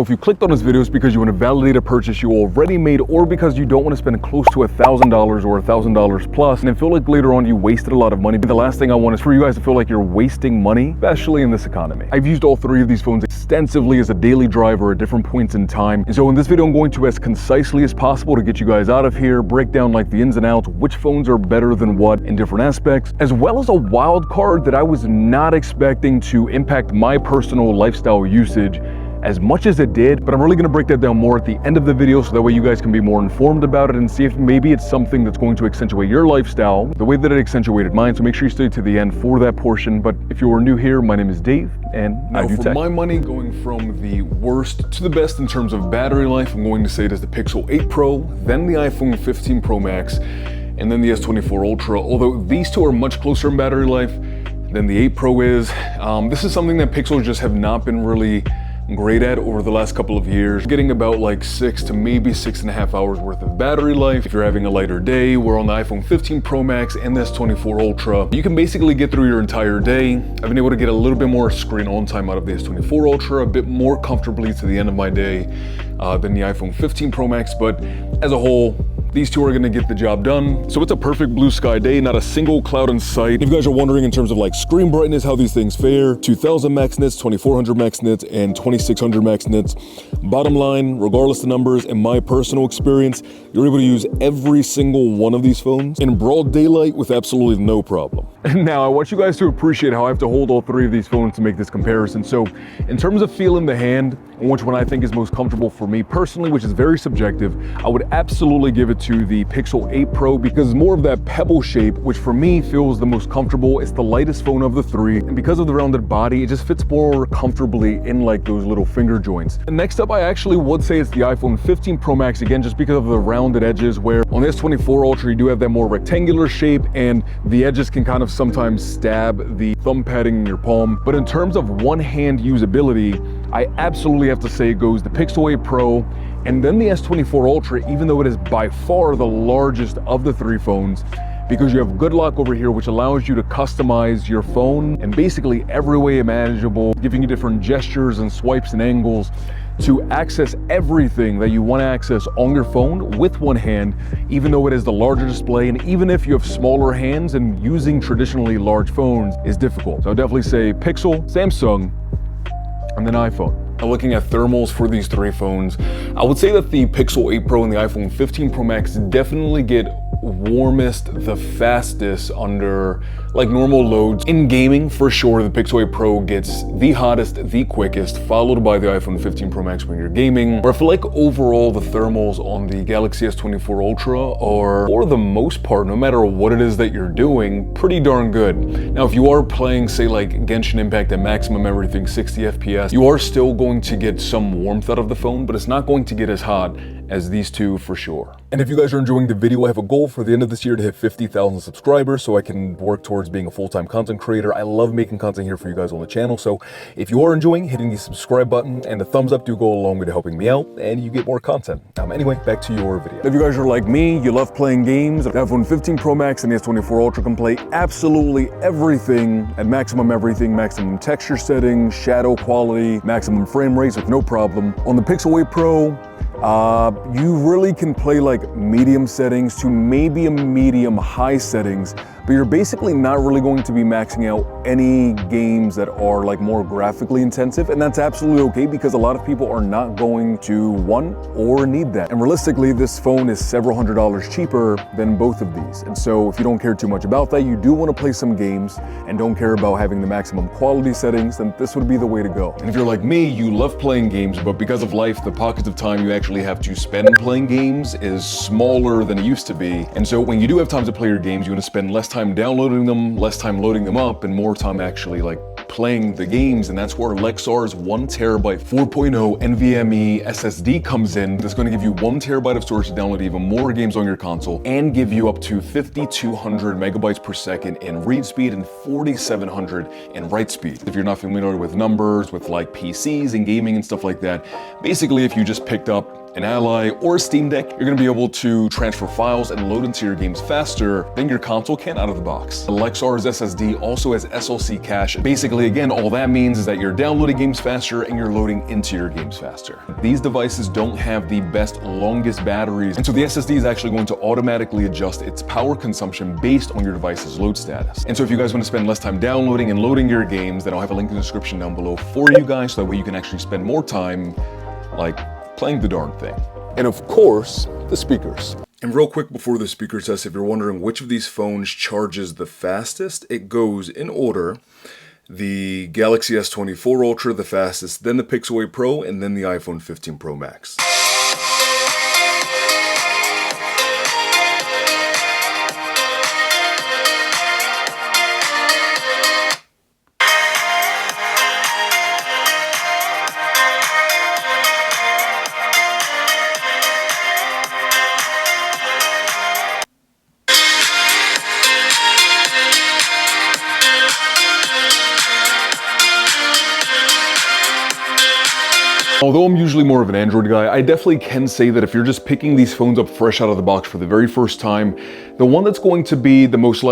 If you clicked on this video, it's because you want to validate a purchase you already made, or because you don't want to spend close to $1,000 or $1,000 plus and then feel like later on you wasted a lot of money. The last thing I want is for you guys to feel like you're wasting money, especially in this economy. I've used all three of these phones extensively as a daily driver at different points in time. And so in this video, I'm going to, as concisely as possible, to get you guys out of here, break down like the ins and outs, which phones are better than what in different aspects, as well as a wild card that I was not expecting to impact my personal lifestyle usage as much as it did, but I'm really gonna break that down more at the end of the video so that way you guys can be more informed about it and see if maybe it's something that's going to accentuate your lifestyle the way that it accentuated mine. So make sure you stay to the end for that portion. But if you are new here, my name is Dave, and now for tech. My money, going from the worst to the best in terms of battery life, I'm going to say it is the Pixel 8 Pro, then the iPhone 15 Pro Max, and then the S24 Ultra, although these two are much closer in battery life than the 8 Pro is. This is something that Pixel just have not been really great at over the last couple of years, getting about like 6 to maybe 6.5 hours worth of battery life if you're having a lighter day. Where on the iPhone 15 Pro Max and the S24 Ultra, you can basically get through your entire day. I've been able to get a little bit more screen on time out of the S24 Ultra, a bit more comfortably to the end of my day than the iPhone 15 Pro Max, but as a whole, these two are gonna get the job done. So it's a perfect blue sky day, not a single cloud in sight. If you guys are wondering in terms of like screen brightness, how these things fare, 2000 max nits, 2400 max nits, and 2600 max nits. Bottom line, regardless of the numbers, in my personal experience, you're able to use every single one of these phones in broad daylight with absolutely no problem. Now, I want you guys to appreciate how I have to hold all three of these phones to make this comparison. So in terms of feel in the hand, and which one I think is most comfortable for me personally, which is very subjective, I would absolutely give it to the Pixel 8 Pro because it's more of that pebble shape, which for me feels the most comfortable. It's the lightest phone of the three, and because of the rounded body, it just fits more comfortably in like those little finger joints. And next up, I actually would say it's the iPhone 15 Pro Max, again, just because of the rounded edges, where on the S24 Ultra, you do have that more rectangular shape, and the edges can kind of sometimes stab the thumb padding in your palm. But in terms of one-hand usability, I absolutely have to say it goes the Pixel 8 Pro and then the S24 Ultra, even though it is by far the largest of the three phones, because you have Good Lock over here, which allows you to customize your phone in basically every way imaginable, giving you different gestures and swipes and angles to access everything that you want to access on your phone with one hand, even though it is the larger display. And even if you have smaller hands, and using traditionally large phones is difficult. So I'll definitely say Pixel, Samsung, and then iPhone. Now, looking at thermals for these three phones, I would say that the Pixel 8 Pro and the iPhone 15 Pro Max definitely get warmest the fastest under like normal loads. In gaming, for sure, the Pixel 8 Pro gets the hottest, the quickest, followed by the iPhone 15 Pro Max when you're gaming. But I feel like overall the thermals on the Galaxy S24 Ultra are, for the most part, no matter what it is that you're doing, pretty darn good. Now, if you are playing, say, like Genshin Impact at maximum everything, 60 FPS, you are still going to get some warmth out of the phone, but it's not going to get as hot as these two for sure. And if you guys are enjoying the video, I have a goal for the end of this year to hit 50,000 subscribers so I can work towards being a full-time content creator. I love making content here for you guys on the channel. So if you are enjoying, hitting the subscribe button and the thumbs up do go a long way to helping me out, and you get more content. Anyway, back to your video. If you guys are like me, you love playing games, the iPhone 15 Pro Max and the S24 Ultra can play absolutely everything at maximum everything, maximum texture settings, shadow quality, maximum frame rates with no problem. On the Pixel 8 Pro, you really can play like medium settings to maybe a medium high settings, but you're basically not really going to be maxing out any games that are like more graphically intensive, and that's absolutely okay because a lot of people are not going to want or need that. And realistically, this phone is several $100s cheaper than both of these. And so if you don't care too much about that, you do want to play some games and don't care about having the maximum quality settings, then this would be the way to go. And if you're like me, you love playing games, but because of life, the pockets of time you actually have to spend playing games is smaller than it used to be. And so when you do have time to play your games, you want to spend less time downloading them, less time loading them up, and more time actually like playing the games. And that's where Lexar's 1TB 4.0 NVMe SSD comes in. That's going to give you 1TB of storage to download even more games on your console and give you up to 5,200 megabytes per second in read speed and 4,700 in write speed. If you're not familiar with numbers, with like PCs and gaming and stuff like that, basically if you just picked up an Ally, or a Steam Deck, you're gonna be able to transfer files and load into your games faster than your console can out of the box. The Lexar's SSD also has SLC cache. Basically, again, all that means is that you're downloading games faster and you're loading into your games faster. These devices don't have the best, longest batteries, and so the SSD is actually going to automatically adjust its power consumption based on your device's load status. And so if you guys want to spend less time downloading and loading your games, then I'll have a link in the description down below for you guys, so that way you can actually spend more time, like, playing the darn thing. And of course, the speakers. And real quick before the speaker test, if you're wondering which of these phones charges the fastest, it goes in order. The Galaxy S24 Ultra, the fastest, then the PCle Pro, and then the iPhone 15 Pro Max. Although I'm usually more of an Android guy, I definitely can say that if you're just picking these phones up fresh out of the box for the very first time, the one that's going to be the most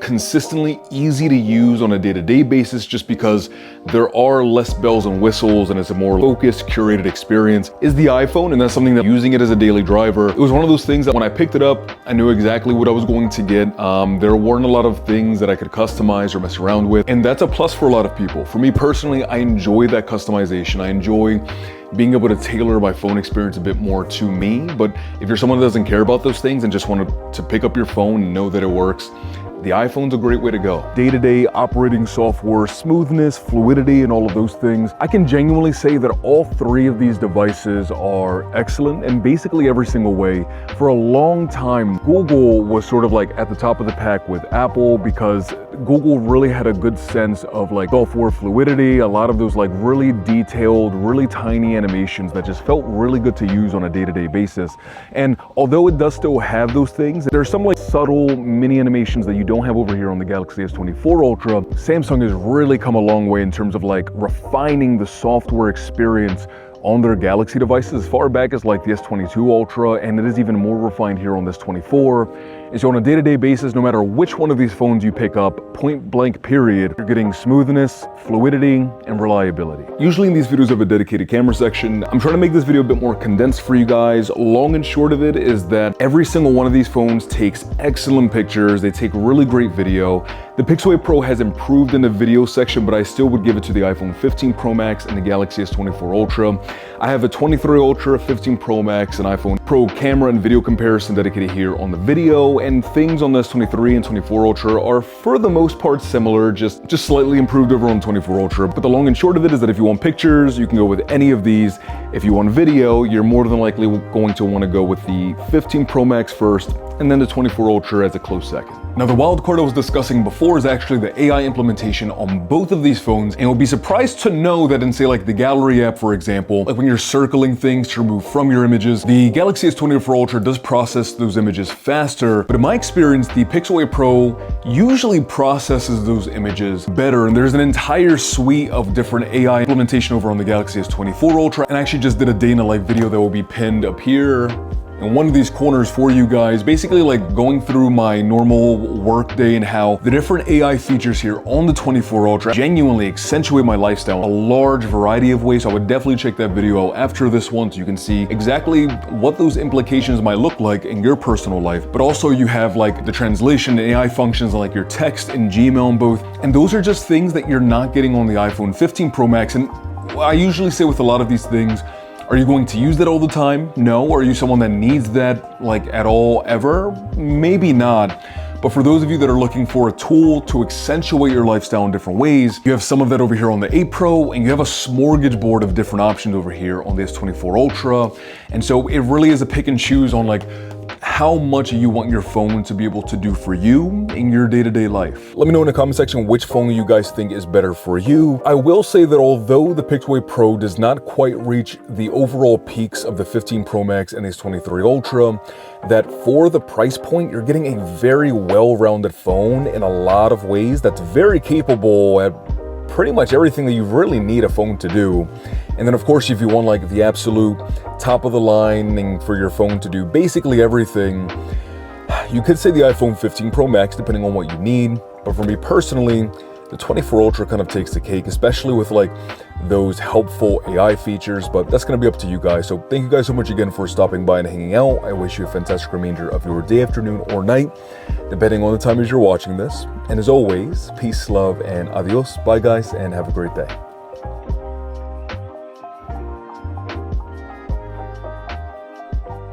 consistently easy to use on a day-to-day basis, just because there are less bells and whistles and it's a more focused, curated experience, is the iPhone. And that's something that, using it as a daily driver, it was one of those things that when I picked it up, I knew exactly what I was going to get. There weren't a lot of things that I could customize or mess around with, and that's a plus for a lot of people. For me personally, I enjoy that customization. I enjoy being able to tailor my phone experience a bit more to me. But if you're someone that doesn't care about those things and just want to pick up your phone and know that it works, the iPhone's a great way to go. Day-to-day operating software, smoothness, fluidity, and all of those things. I can genuinely say that all three of these devices are excellent in basically every single way. For a long time, Google was sort of like at the top of the pack with Apple, because Google really had a good sense of like software fluidity, a lot of those like really detailed, really tiny animations that just felt really good to use on a day-to-day basis. And although it does still have those things, there's some like subtle mini animations that you don't have over here on the Galaxy S24 Ultra. Samsung has really come a long way in terms of like refining the software experience on their Galaxy devices as far back as like the S22 Ultra, and it is even more refined here on this 24. And so on a day-to-day basis, no matter which one of these phones you pick up, point blank period, you're getting smoothness, fluidity, and reliability. Usually in these videos I have a dedicated camera section. I'm trying to make this video a bit more condensed for you guys. Long and short of it is that every single one of these phones takes excellent pictures. They take really great video. The PCle Pro has improved in the video section, but I still would give it to the iPhone 15 Pro Max and the Galaxy S24 Ultra. I have a 23 Ultra, 15 Pro Max, and iPhone Pro camera and video comparison dedicated here on the video, and things on the S23 and 24 Ultra are for the most part similar, just slightly improved over on 24 Ultra. But the long and short of it is that if you want pictures, you can go with any of these. If you want video, you're more than likely going to want to go with the 15 Pro Max first, and then the 24 Ultra as a close second. Now, the wild card I was discussing before is actually the AI implementation on both of these phones, and you'll be surprised to know that in, say, like the gallery app, for example, like when you're circling things to remove from your images, the Galaxy S24 Ultra does process those images faster, but in my experience, the PCle Pro usually processes those images better, and there's an entire suite of different AI implementation over on the Galaxy S24 Ultra, and I actually just did a day in a life video that will be pinned up here in one of these corners for you guys, basically like going through my normal work day and how the different AI features here on the 24 Ultra genuinely accentuate my lifestyle in a large variety of ways. So I would definitely check that video out after this one so you can see exactly what those implications might look like in your personal life. But also you have like the translation and AI functions like your text and Gmail and both. And those are just things that you're not getting on the iPhone 15 Pro Max. And I usually say with a lot of these things, are you going to use that all the time? No. Are you someone that needs that like at all ever? Maybe not. But for those of you that are looking for a tool to accentuate your lifestyle in different ways, you have some of that over here on the 8 Pro, and you have a smorgasbord of different options over here on the S24 Ultra. And so it really is a pick and choose on like how much you want your phone to be able to do for you in your day-to-day life. Let me know in the comment section which phone you guys think is better for you. I will say that although the PCle Pro does not quite reach the overall peaks of the 15 Pro Max and this 23 Ultra, that for the price point, you're getting a very well-rounded phone in a lot of ways that's very capable at pretty much everything that you really need a phone to do. And then of course, if you want like the absolute top of the line and for your phone to do basically everything, you could say the iPhone 15 Pro Max, depending on what you need. But for me personally, the 24 Ultra kind of takes the cake, especially with like those helpful AI features, but that's going to be up to you guys. So thank you guys so much again for stopping by and hanging out. I wish you a fantastic remainder of your day, afternoon, or night, depending on the time as you're watching this. And as always, peace, love, and adios. Bye guys, and have a great day.